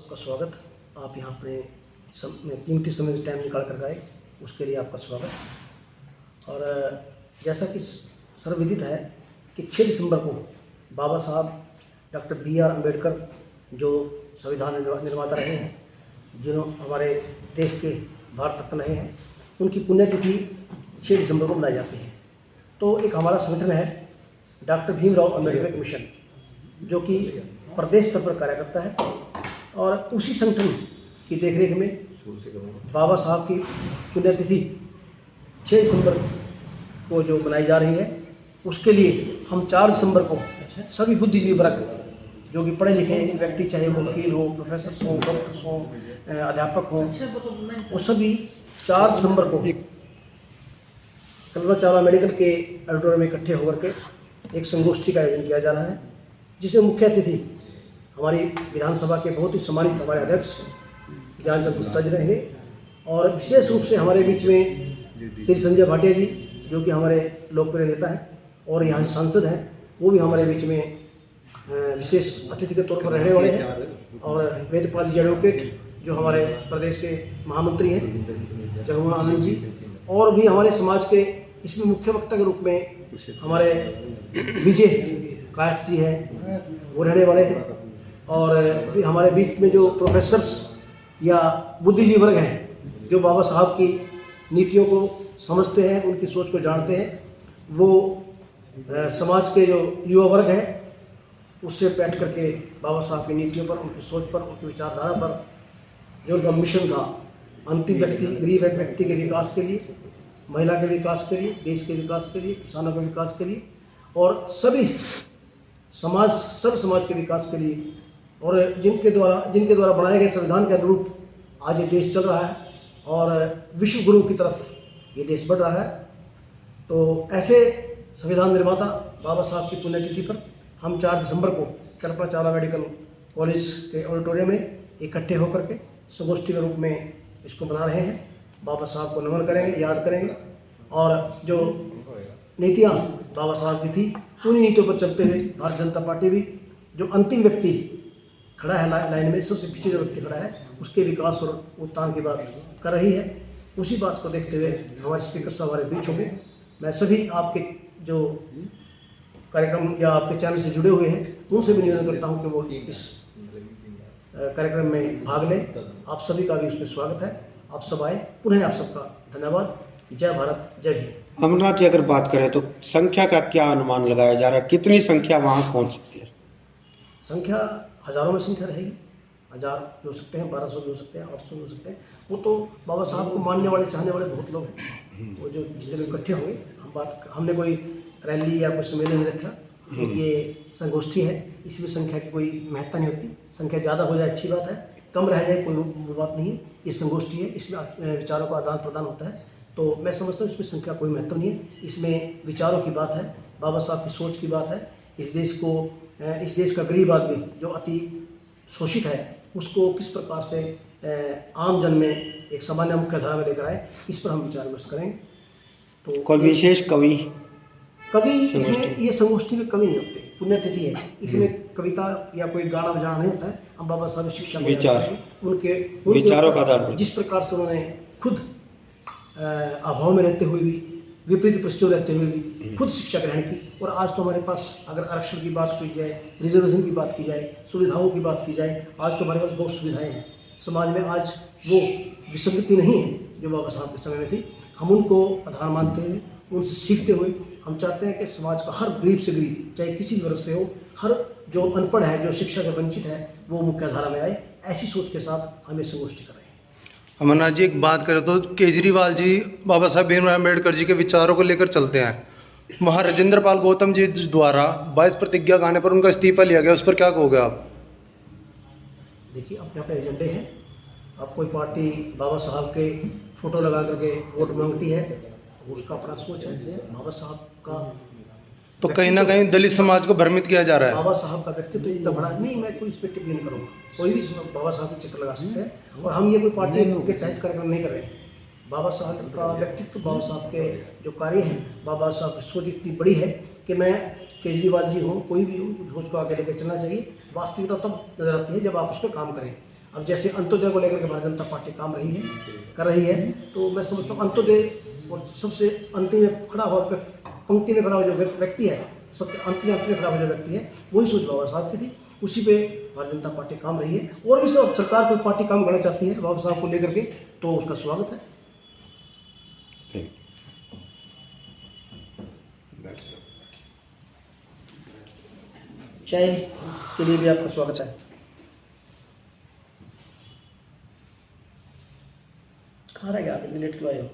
आपका स्वागत। आप यहाँ अपने कीमती समय से टाइम निकाल कर आए, उसके लिए आपका स्वागत। और जैसा कि सर्वविदित है कि 6 दिसंबर को बाबा साहब डॉक्टर B.R. अम्बेडकर जो संविधान निर्माता रहे हैं, जिन्होंने हमारे देश के भारत रत्न रहे हैं, उनकी पुण्यतिथि 6 दिसंबर को मनाई जाती है। तो एक हमारा संगठन है डॉक्टर भीमराव अम्बेडकर मिशन, जो कि प्रदेश स्तर पर कार्य करता है। और उसी संगठन की देखरेख में बाबा साहब की पुण्यतिथि 6 दिसंबर को जो मनाई जा रही है, उसके लिए हम 4 दिसंबर को सभी बुद्धिजीवी वर्ग, जो कि पढ़े लिखे व्यक्ति, चाहे वो वकील हो, प्रोफेसर हो, डॉक्टर्स हो, अध्यापक हो, वो सभी 4 दिसंबर को कल्पना चावला मेडिकल के ऑडिटोरियम में इकट्ठे होकर के एक संगोष्ठी का आयोजन किया जा रहा है, जिसमें मुख्य अतिथि हमारी विधानसभा के बहुत ही सम्मानित हमारे अध्यक्ष ज्ञानचंद गुप्ता जी रहेंगे। और विशेष रूप से हमारे बीच में श्री संजय भाटिया जी, जो कि हमारे लोकप्रिय नेता हैं और यहाँ सांसद हैं, वो भी हमारे बीच में विशेष अतिथि के तौर पर रहने वाले हैं। और वेदपाल जी एडवोकेट, जो हमारे प्रदेश के महामंत्री हैं, जगमोहन आनंद जी, और भी हमारे समाज के इसमें मुख्य वक्ता के रूप में हमारे विजय कायस्थ जी हैं, वो रहने वाले हैं। और हमारे बीच में जो प्रोफेसर्स या बुद्धिजीवी वर्ग हैं, जो बाबा साहब की नीतियों को समझते हैं, उनकी सोच को जानते हैं, वो समाज के जो युवा वर्ग है, उससे बैठ करके बाबा साहब की नीतियों पर, उनकी सोच पर, उनकी विचारधारा पर, जो उनका मिशन था, अंतिम व्यक्ति, गरीब व्यक्ति के विकास के लिए, महिला के विकास के लिए, देश के विकास के लिए, किसानों के विकास के लिए, और सभी समाज, सब समाज के विकास के लिए, और जिनके द्वारा बनाए गए संविधान के अनुरूप आज ये देश चल रहा है और विश्व गुरु की तरफ ये देश बढ़ रहा है। तो ऐसे संविधान निर्माता बाबा साहब की पुण्यतिथि पर हम 4 दिसंबर को कल्पना चावला मेडिकल कॉलेज के ऑडिटोरियम में इकट्ठे होकर के संगोष्ठी के रूप में इसको मना रहे हैं। बाबा साहब को नमन करेंगे, याद करेंगे, और जो नीतियाँ बाबा साहब की थी, उन्हीं नीतियों पर चलते हुए भारतीय जनता पार्टी भी जो अंतिम व्यक्ति खड़ा है लाइन में, सबसे पीछे जो व्यक्ति खड़ा है, उसके विकास और उत्थान की बात कर रही है। उसी बात को देखते हुए हमारे स्पीकर साहब हमारे बीच होंगे। मैं सभी आपके जो कार्यक्रम या आपके चैनल से जुड़े हुए हैं, उनसे भी निवेदन करता हूं कि वो इस कार्यक्रम में भाग लें। आप सभी का भी उसमें स्वागत है। आप सब आए, पुनः आप सबका धन्यवाद। जय भारत, जय भीम। अमरनाथ जी, अगर बात करें तो संख्या का क्या अनुमान लगाया जा रहा है, कितनी संख्या वहाँ पहुँच सकती है? संख्या हजारों में संख्या रहेगी। 1000 भी हो सकते हैं, 1200 भी हो सकते हैं, 800 भी हो सकते हैं। वो तो बाबा साहब को मानने वाले, चाहने वाले बहुत लोग हैं, वो जो जितने भी इकट्ठे होंगे। हमने कोई रैली या कोई सम्मेलन नहीं रखा, ये संगोष्ठी है, इसमें संख्या की कोई महत्ता नहीं होती। संख्या ज़्यादा हो जाए अच्छी बात है, कम रह जाए कोई बात नहीं है। ये संगोष्ठी है, इसमें विचारों का आदान प्रदान होता है। तो मैं समझता हूँ इसमें संख्या कोई महत्व नहीं है। इसमें विचारों की बात है, बाबा साहब की सोच की बात है। इस देश का गरीब आदमी जो अति शोषित है, उसको किस प्रकार से आम जन में एक सामान्य मुख्य धारा में लेकर आए, इस पर हम विचार विमर्श करेंगे। तो कोई विशेष कवि ये संगोष्ठी में कवि नहीं होते, पुण्यतिथि है, इसमें कविता या कोई गाना बजाना नहीं होता है। हम बाबा साहब शिक्षा विचार, उनके विचारों का आधार पर जिस प्रकार से उन्होंने खुद अभाव में रहते हुए भी, विपरीत परिस्थितियों रहते हुए भी खुद शिक्षा ग्रहण की। और आज तो हमारे पास अगर आरक्षण की बात की जाए, रिजर्वेशन की बात की जाए, सुविधाओं की बात की जाए, आज तो हमारे पास बहुत सुविधाएं हैं समाज में। आज वो विसंगति नहीं है जो बाबा साहब के समय में थी। हम उनको आधार मानते हुए, उनसे सीखते हुए, हम चाहते हैं कि समाज का हर गरीब से गरीब, चाहे किसी भी वर्ग से हो, हर जो अनपढ़ है, जो शिक्षा से वंचित है, वो मुख्य धारा में आए। ऐसी सोच के साथ हम ये संगोष्ठी कर रहे हैं। अमरनाथ जी, एक बात करें तो केजरीवाल जी बाबा साहब भीमराव अम्बेडकर जी के विचारों को लेकर चलते हैं। वहाँ राजेंद्र पाल गौतम जी द्वारा 22 प्रतिज्ञा गाने पर उनका इस्तीफा लिया गया, उस पर क्या कहोगे आप? देखिए, अपने अपने एजेंडे हैं। अब कोई पार्टी बाबा साहब के फोटो लगा करके वोट मांगती है, उसका अपना सोच है। बाबा साहब का तो कहीं ना कहीं दलित समाज को भ्रमित किया जा रहा है। बाबा साहब का व्यक्तित्व इतना बड़ा नहीं, मैं कोई इस पर टिप्पणी नहीं करूँगा। कोई भी बाबा साहब के चित्र लगा सकते हैं, और हम ये कोई पार्टी के तहत कार्यक्रम नहीं कर रहे हैं। बाबा साहब का व्यक्तित्व, बाबा साहब के जो कार्य हैं, बाबा साहब की सोच इतनी बड़ी है कि मैं केजरीवाल जी हूँ, कोई भी हो, सोच को आगे लेकर चलना चाहिए। वास्तविकता तब नजर आती है जब आप उस पर काम करें। अब जैसे अंत्योदय को लेकर के भारतीय जनता पार्टी काम कर रही है, तो मैं समझता हूँ अंत्योदय और सबसे अंतिम में खड़ा हुआ, पंक्ति में खड़ा हुआ जो व्यक्ति है, सबसे अंत में खड़ा हुआ जो व्यक्ति है, वही सोच बाबा साहब की थी। उसी पे भारतीय जनता पार्टी काम रही है। और भी सब सरकार कोई पार्टी काम करना चाहती है बाबा साहब को लेकर के, तो उसका स्वागत है। चाय के लिए भी आपका स्वागत है। कहाँ रह गया आप, इतनी लेट क्यों आए हो?